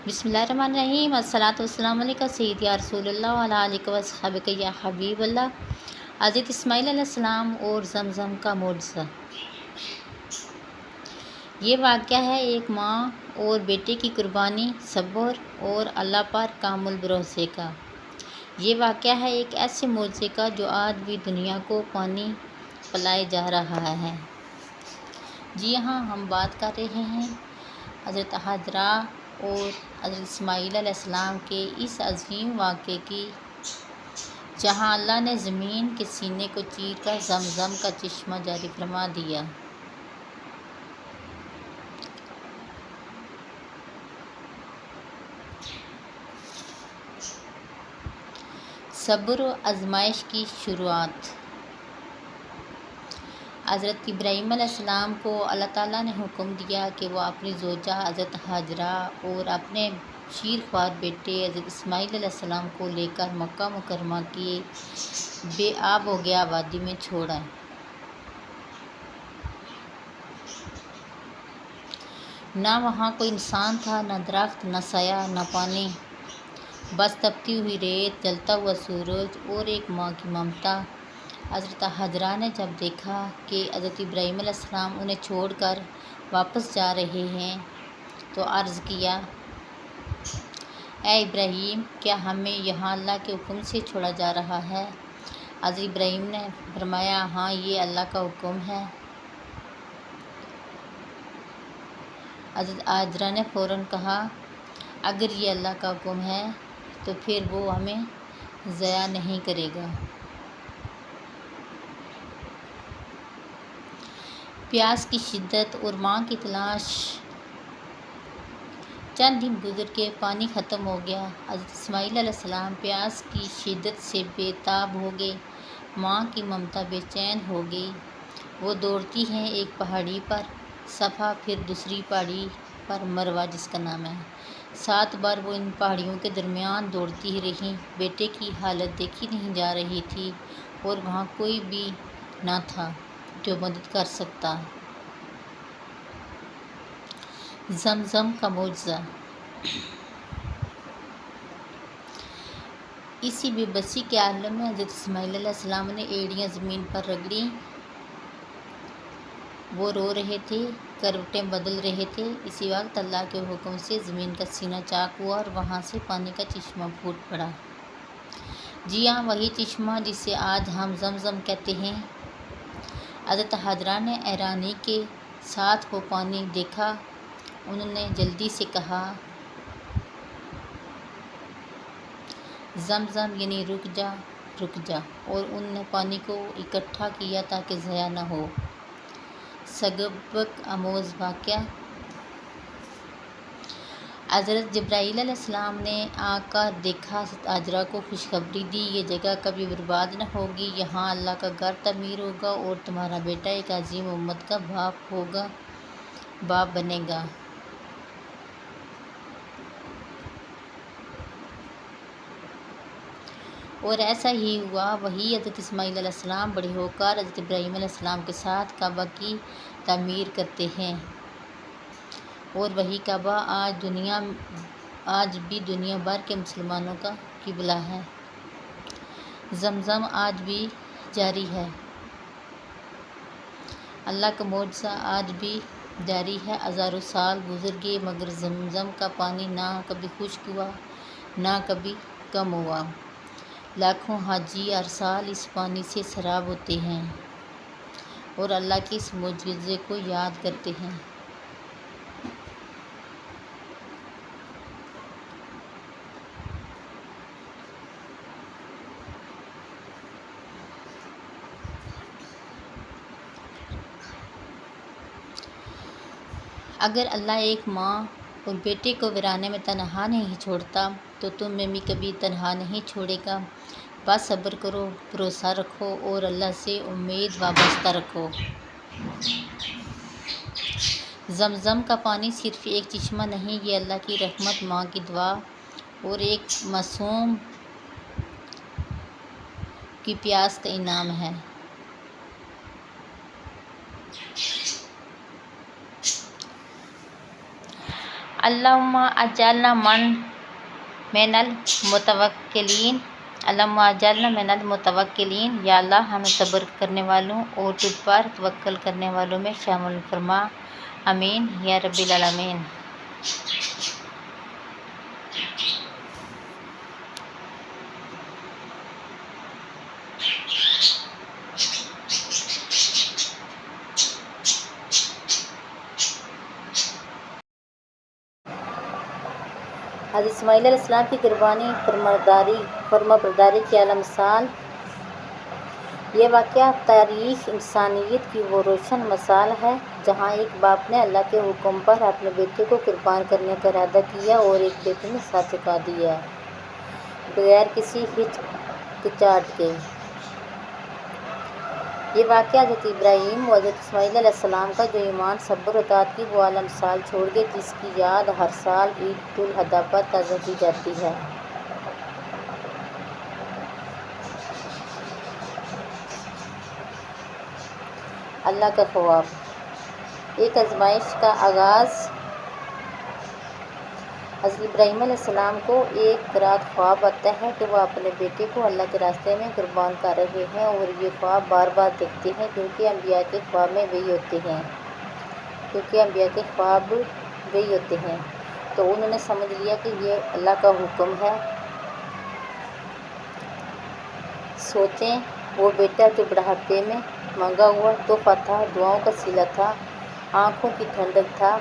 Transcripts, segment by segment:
بسم اللہ الرحمن الرحیم۔ الصلاۃ والسلام علیکہ سید یا رسول اللہ وعلی آلہ وصحبہ یا حبیب اللہ۔ حضرت اسماعیل علیہ السلام اور زمزم کا معجزہ۔ یہ واقعہ ہے ایک ماں اور بیٹے کی قربانی، صبر اور اللہ پر کامل بھروسے کا۔ یہ واقعہ ہے ایک ایسے معجزے کا جو آج بھی دنیا کو پانی پلائے جا رہا ہے۔ جی ہاں، ہم بات کر رہے ہیں حضرت حاجرہ اور حضرت اسماعیل علیہ السلام کے اس عظیم واقعے کی، جہاں اللہ نے زمین کے سینے کو چیر کر زمزم کا چشمہ جاری فرما دیا۔ صبر و آزمائش کی شروعات۔ حضرت ابراہیم علیہ السلام کو اللہ تعالیٰ نے حکم دیا کہ وہ اپنی زوجہ حضرت حاجرہ اور اپنے شیرخوار بیٹے حضرت اسماعیل علیہ السلام کو لے کر مکہ مکرمہ کی بے آب و گیا وادی میں چھوڑ آئے۔ نہ وہاں کوئی انسان تھا، نہ درخت، نہ سایہ، نہ پانی، بس تپتی ہوئی ریت، جلتا ہوا سورج اور ایک ماں کی ممتا۔ حضرت حاجرہ نے جب دیکھا کہ حضرت ابراہیم علیہ السلام انہیں چھوڑ کر واپس جا رہے ہیں تو عرض کیا، اے ابراہیم، کیا ہمیں یہاں اللہ کے حکم سے چھوڑا جا رہا ہے؟ حضرت ابراہیم نے فرمایا، ہاں، یہ اللہ کا حکم ہے۔ حضرت حاجرہ نے فوراً کہا، اگر یہ اللہ کا حکم ہے تو پھر وہ ہمیں ضائع نہیں کرے گا۔ پیاس کی شدت اور ماں کی تلاش۔ چند دن گزر کے پانی ختم ہو گیا۔ حضرت اسماعیل علیہ السلام پیاس کی شدت سے بے تاب ہو گئے، ماں کی ممتا بے چین ہو گئی۔ وہ دوڑتی ہیں ایک پہاڑی پر صفا، پھر دوسری پہاڑی پر مروہ جس کا نام ہے۔ 7 بار وہ ان پہاڑیوں کے درمیان دوڑتی رہیں۔ بیٹے کی حالت دیکھی نہیں جا رہی تھی اور وہاں کوئی بھی نہ تھا جو مدد کر سکتا۔ زمزم کا معجزہ۔ اسی بے بسی کے عالم میں حضرت اسماعیل علیہ السلام نے ایڑیاں زمین پر رگڑیں۔ وہ رو رہے تھے، کروٹیں بدل رہے تھے۔ اسی وقت اللہ کے حکم سے زمین کا سینہ چاک ہوا اور وہاں سے پانی کا چشمہ پھوٹ پڑا۔ جی ہاں، وہی چشمہ جسے آج ہم زمزم کہتے ہیں۔ حضرت حاجرہ نے حیرانی کے ساتھ وہ پانی دیکھا۔ انہوں نے جلدی سے کہا، زمزم یعنی رک جا، رک جا، اور انہوں نے پانی کو اکٹھا کیا تاکہ ضائع نہ ہو۔ سبق آموز واقعہ۔ حضرت جبرائیل علیہ السلام نے آ کر دیکھا، حضرت حاجرہ کو خوشخبری دی، یہ جگہ کبھی برباد نہ ہوگی، یہاں اللہ کا گھر تعمیر ہوگا اور تمہارا بیٹا ایک عظیم امت کا باپ بنے گا۔ اور ایسا ہی ہوا۔ وہی حضرت اسماعیل علیہ السلام بڑے ہو کر حضرت ابراہیم علیہ السلام کے ساتھ کعبہ کی تعمیر کرتے ہیں، اور وہی کعبہ آج بھی دنیا بھر کے مسلمانوں کا قبلہ ہے۔ زمزم آج بھی جاری ہے۔ اللہ کا معجزہ آج بھی جاری ہے۔ ہزاروں سال گزر گئے مگر زمزم کا پانی نہ کبھی خشک ہوا، نہ کبھی کم ہوا۔ لاکھوں حاجی ہر سال اس پانی سے سیراب ہوتے ہیں اور اللہ کے اس معجزے کو یاد کرتے ہیں۔ اگر اللہ ایک ماں اور بیٹے کو ویرانے میں تنہا نہیں چھوڑتا تو تمہیں بھی کبھی تنہا نہیں چھوڑے گا۔ بس صبر کرو، بھروسہ رکھو اور اللہ سے امید وابستہ رکھو۔ زمزم کا پانی صرف ایک چشمہ نہیں، یہ اللہ کی رحمت، ماں کی دعا اور ایک معصوم کی پیاس کا انعام ہے۔ اللہم اجعلنا من المتوکلین، اللہم اجعلنا من المتوکلین، یا اللہ ہمیں صبر کرنے والوں اور تجھ پر توکل کرنے والوں میں شامل فرما، آمین یا رب العالمین۔ حضرت اسماعیل علیہ السلام کی قربانی فرمانبرداری کی اعلیٰ مثال۔ یہ واقعہ تاریخ انسانیت کی وہ روشن مثال ہے جہاں ایک باپ نے اللہ کے حکم پر اپنے بیٹے کو قربان کرنے کا ارادہ کیا اور ایک بیٹے نے ساتھ چکا دیا بغیر کسی ہچکچاہٹ کے۔ یہ واقعہ حضرت ابراہیم و حضرت اسماعیل علیہ السلام کا جو ایمان، صبر و اطاعت کی وہ اعلیٰ مثال چھوڑ گئے، جس کی یاد ہر سال عید الاضحیٰ پر تازہ کی جاتی ہے۔ اللہ کا خواب۔ ایک آزمائش کا آغاز۔ حضرت ابراہیم علیہ السلام کو ایک رات خواب آتا ہے کہ وہ اپنے بیٹے کو اللہ کے راستے میں قربان کر رہے ہیں، اور یہ خواب بار بار دیکھتے ہیں کیونکہ انبیاء کے خواب وہی ہوتے ہیں۔ تو انہوں نے سمجھ لیا کہ یہ اللہ کا حکم ہے۔ سوچیں، وہ بیٹا جو بڑھاپے میں مانگا ہوا تحفہ تھا، دعاؤں کا صلہ تھا، آنکھوں کی ٹھنڈک تھا،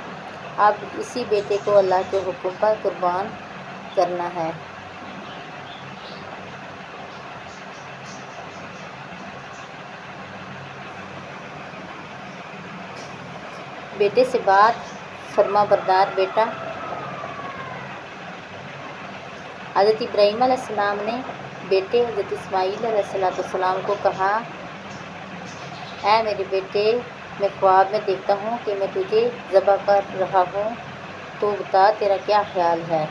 اب اسی بیٹے کو اللہ کے حکم پر قربان کرنا ہے۔ بیٹے سے بات، فرما بردار بیٹا۔ حضرت ابراہیم علیہ السلام نے بیٹے حضرت اسماعیل علیہ السلام کو کہا، اے میرے بیٹے، میں خواب میں دیکھتا ہوں کہ میں تجھے ذبح کر رہا ہوں، تو بتا تیرا کیا خیال ہے؟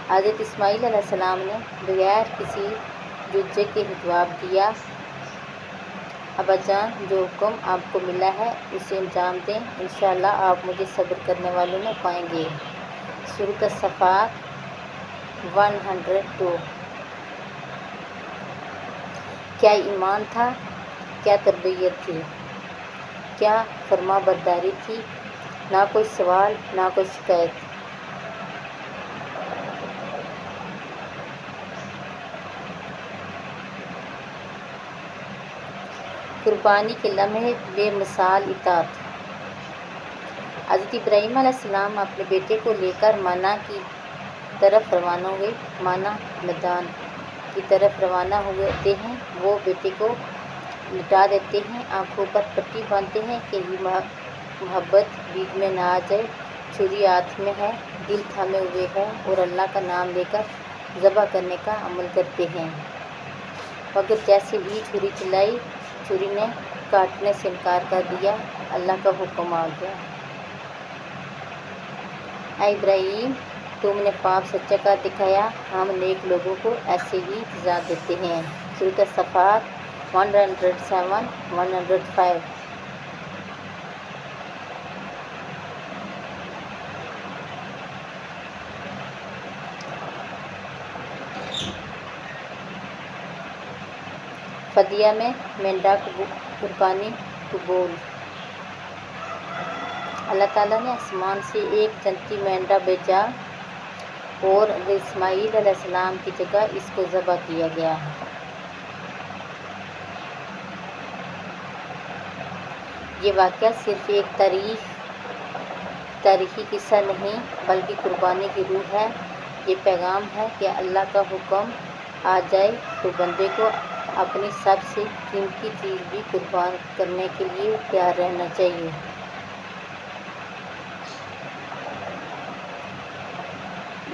حضرت اسماعیل علیہ السلام نے بغیر کسی جھجک کے جواب دیا، ابا جان، جو حکم آپ کو ملا ہے اسے انجام دیں، انشاءاللہ آپ مجھے صبر کرنے والوں میں پائیں گے۔ سورۃ الصافات 102۔ کیا ایمان تھا، کیا تربیت تھی، کیا فرما برداری تھی، نہ کوئی سوال، نہ کوئی شکایت۔ قربانی کے لمحے، بے مثال اطاعت۔ حضرت ابراہیم علیہ السلام اپنے بیٹے کو لے کر منع کی طرف روانہ ہوئے۔ منع میدان کی طرف روانہ ہوتے ہیں، وہ بیٹے کو لٹا دیتے ہیں، آنکھوں پر پٹی باندھتے ہیں، کہیں محبت بیچ میں نہ آ جائے، چھری ہاتھ میں ہے، دل تھامے ہوئے ہے، اور اللہ کا نام لے کر ذبح کرنے کا عمل کرتے ہیں، مگر جیسے ہی چھری چلائی، چھری نے کاٹنے سے انکار کر دیا، اللہ کا حکم آ گیا، اے ابراہیم، تم نے خواب سچا کر دکھایا، ہم نیک لوگوں کو ایسے ہی جزا دیتے ہیں۔ سورۃ الصافات 107 105۔ فدیہ میں مینڈا قربانی قبول۔ اللہ تعالیٰ نے آسمان سے ایک جنتی مینڈا بھیجا اور اسماعیل علیہ السلام کی جگہ اس کو ذبح کیا گیا۔ یہ واقعہ صرف ایک تاریخی قصہ نہیں بلکہ قربانی کی روح ہے۔ یہ پیغام ہے کہ اللہ کا حکم آ جائے تو بندے کو اپنی سب سے قیمتی چیز بھی قربان کرنے کے لیے تیار رہنا چاہیے۔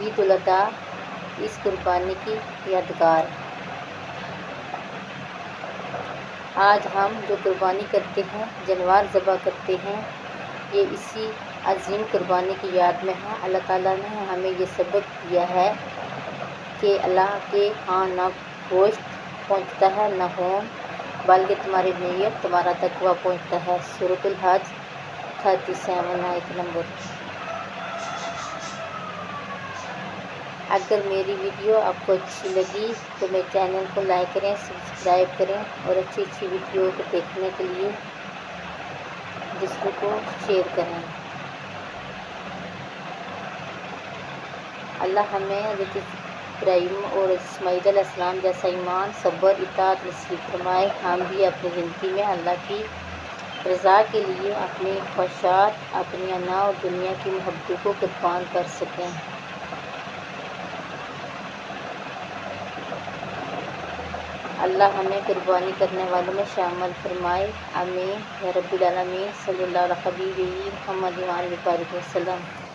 عید الاضحیٰ اس قربانی کی یادگار۔ آج ہم جو قربانی کرتے ہیں، جانور ذبح کرتے ہیں، یہ اسی عظیم قربانی کی یاد میں ہے۔ اللہ تعالیٰ نے ہمیں یہ سبق دیا ہے کہ اللہ کے ہاں نہ گوشت پہنچتا ہے نہ خون، بلکہ تمہاری نیت، تمہارا تقویٰ پہنچتا ہے۔ سورۃ الحج 37 آیت نمبر۔ اگر میری ویڈیو آپ کو اچھی لگی تو میرے چینل کو لائک کریں، سبسکرائب کریں اور اچھی اچھی ویڈیو کو دیکھنے کے لیے دوسروں کو شیئر کریں۔ اللہ ہمیں حضرت ابراہیم اور اسماعیل علیہ السلام جیسا ایمان، صبر، اطاعت نصیب فرمائے۔ ہم بھی اپنی زندگی میں اللہ کی رضا کے لیے اپنی خواہشات، اپنی انا اور دنیا کی محبتوں کو قربان کر سکیں۔ اللہ ہمیں قربانی کرنے والوں میں شامل فرمائے، آمین یا رب العالمین۔ صلی اللہ علیہ وسلم محمد وآلہ وسلم۔